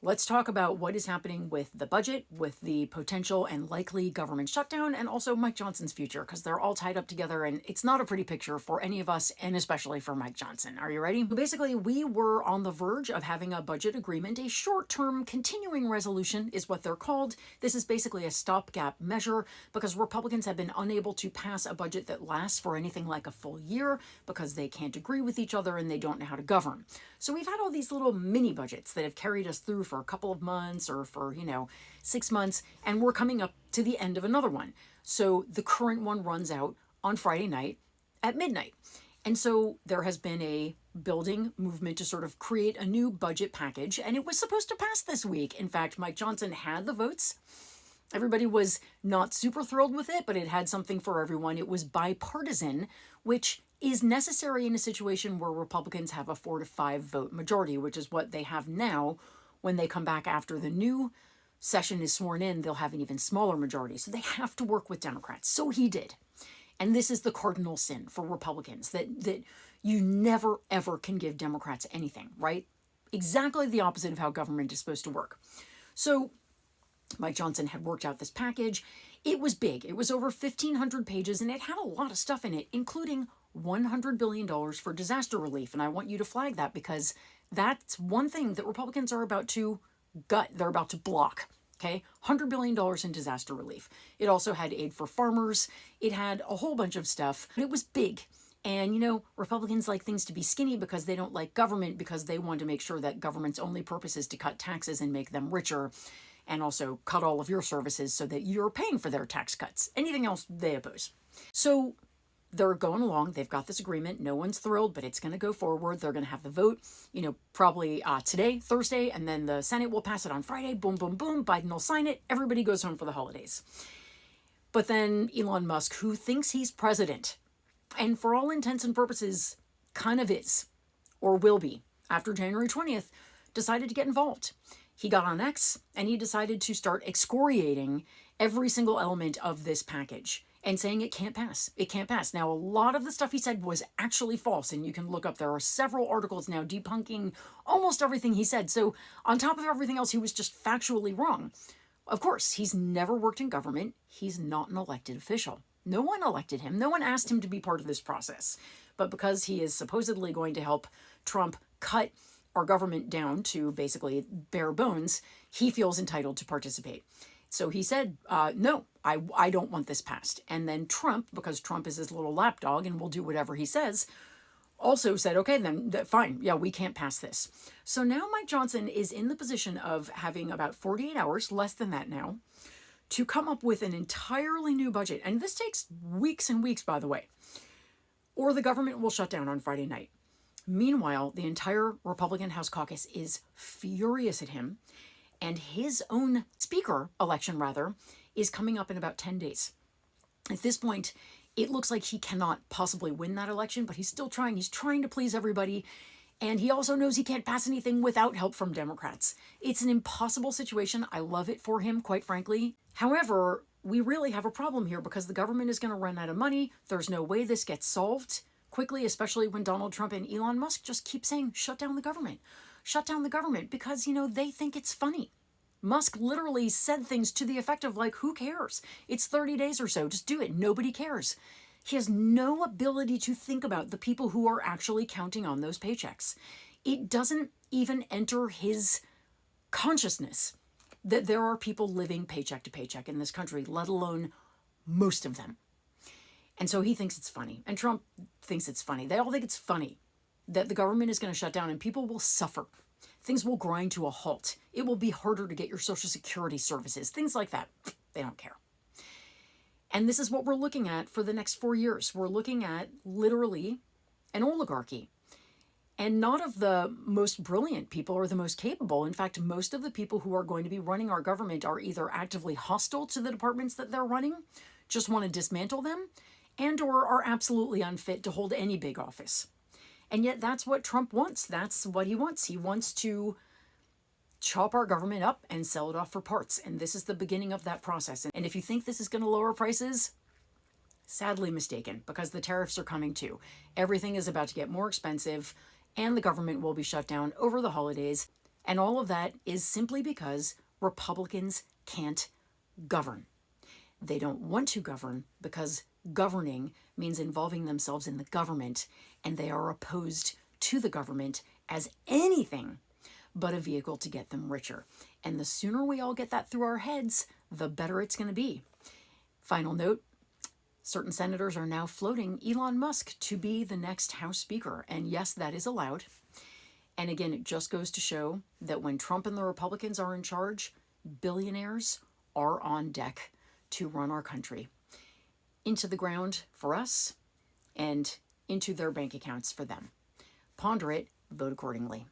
Let's talk about what is happening with the budget, with the potential and likely government shutdown, and also Mike Johnson's future, because they're all tied up together and it's not a pretty picture for any of us, and especially for Mike Johnson. Are you ready? Basically, we were on the verge of having a budget agreement. A short-term continuing resolution is what they're called. This is basically a stopgap measure because Republicans have been unable to pass a budget that lasts for anything like a full year because they can't agree with each other and they don't know how to govern. So we've had all these little mini budgets that have carried us through for a couple of months or for, 6 months, and we're coming up to the end of another one. So the current one runs out on Friday night at midnight. And so there has been a building movement to sort of create a new budget package, and it was supposed to pass this week. In fact, Mike Johnson had the votes. Everybody was not super thrilled with it, but it had something for everyone. It was bipartisan, which is necessary in a situation where Republicans have a 4 to 5 vote majority, which is what they have now. When they come back after the new session is sworn in, they'll have an even smaller majority. So they have to work with Democrats. So he did. And this is the cardinal sin for Republicans, that you never, ever can give Democrats anything, right? Exactly the opposite of how government is supposed to work. So Mike Johnson had worked out this package. It was big. It was over 1,500 pages, and it had a lot of stuff in it, including $100 billion for disaster relief. And I want you to flag that because that's one thing that Republicans are about to gut. They're about to block. Okay, $100 billion in disaster relief. It also had aid for farmers. It had a whole bunch of stuff. It was big. And, Republicans like things to be skinny because they don't like government, because they want to make sure that government's only purpose is to cut taxes and make them richer, and also cut all of your services so that you're paying for their tax cuts. Anything else, they oppose. So they're going along. They've got this agreement. No one's thrilled, but it's going to go forward. They're going to have the vote, probably today, Thursday, and then the Senate will pass it on Friday. Boom, boom, boom. Biden will sign it. Everybody goes home for the holidays. But then Elon Musk, who thinks he's president, and for all intents and purposes kind of is, or will be, after January 20th, decided to get involved. He got on X and he decided to start excoriating every single element of this package and saying it can't pass. It can't pass. Now, a lot of the stuff he said was actually false, and you can look up, there are several articles now debunking almost everything he said. So on top of everything else, he was just factually wrong. Of course, he's never worked in government. He's not an elected official. No one elected him. No one asked him to be part of this process. But because he is supposedly going to help Trump cut our government down to basically bare bones, he feels entitled to participate. So he said, no, I don't want this passed. And then Trump, because Trump is his little lapdog and will do whatever he says, also said, okay, then fine. Yeah, we can't pass this. So now Mike Johnson is in the position of having about 48 hours, less than that now, to come up with an entirely new budget. And this takes weeks and weeks, by the way, or the government will shut down on Friday night. Meanwhile, the entire Republican House caucus is furious at him, and his own speaker election, is coming up in about 10 days. At this point, it looks like he cannot possibly win that election, but he's still trying. He's trying to please everybody, and he also knows he can't pass anything without help from Democrats. It's an impossible situation. I love it for him, quite frankly. However, we really have a problem here because the government is going to run out of money. There's no way this gets solved quickly, especially when Donald Trump and Elon Musk just keep saying, shut down the government. Shut down the government because, they think it's funny. Musk literally said things to the effect of like, who cares? It's 30 days or so. Just do it. Nobody cares. He has no ability to think about the people who are actually counting on those paychecks. It doesn't even enter his consciousness that there are people living paycheck to paycheck in this country, let alone most of them. And so he thinks it's funny. And Trump thinks it's funny. They all think it's funny that the government is going to shut down and people will suffer. Things will grind to a halt. It will be harder to get your Social Security services, things like that. They don't care. And this is what we're looking at for the next 4 years. We're looking at literally an oligarchy. And not of the most brilliant people or the most capable. In fact, most of the people who are going to be running our government are either actively hostile to the departments that they're running, just want to dismantle them, and or are absolutely unfit to hold any big office. And yet that's what Trump wants. That's what he wants. He wants to chop our government up and sell it off for parts. And this is the beginning of that process. And if you think this is going to lower prices, sadly mistaken, because the tariffs are coming too. Everything is about to get more expensive, and the government will be shut down over the holidays. And all of that is simply because Republicans can't govern. They don't want to govern because governing means involving themselves in the government, and they are opposed to the government as anything but a vehicle to get them richer. And the sooner we all get that through our heads, the better it's going to be. Final note, certain senators are now floating Elon Musk to be the next House Speaker. And yes, that is allowed. And again, it just goes to show that when Trump and the Republicans are in charge, billionaires are on deck to run our country into the ground for us and into their bank accounts for them. Ponder it, vote accordingly.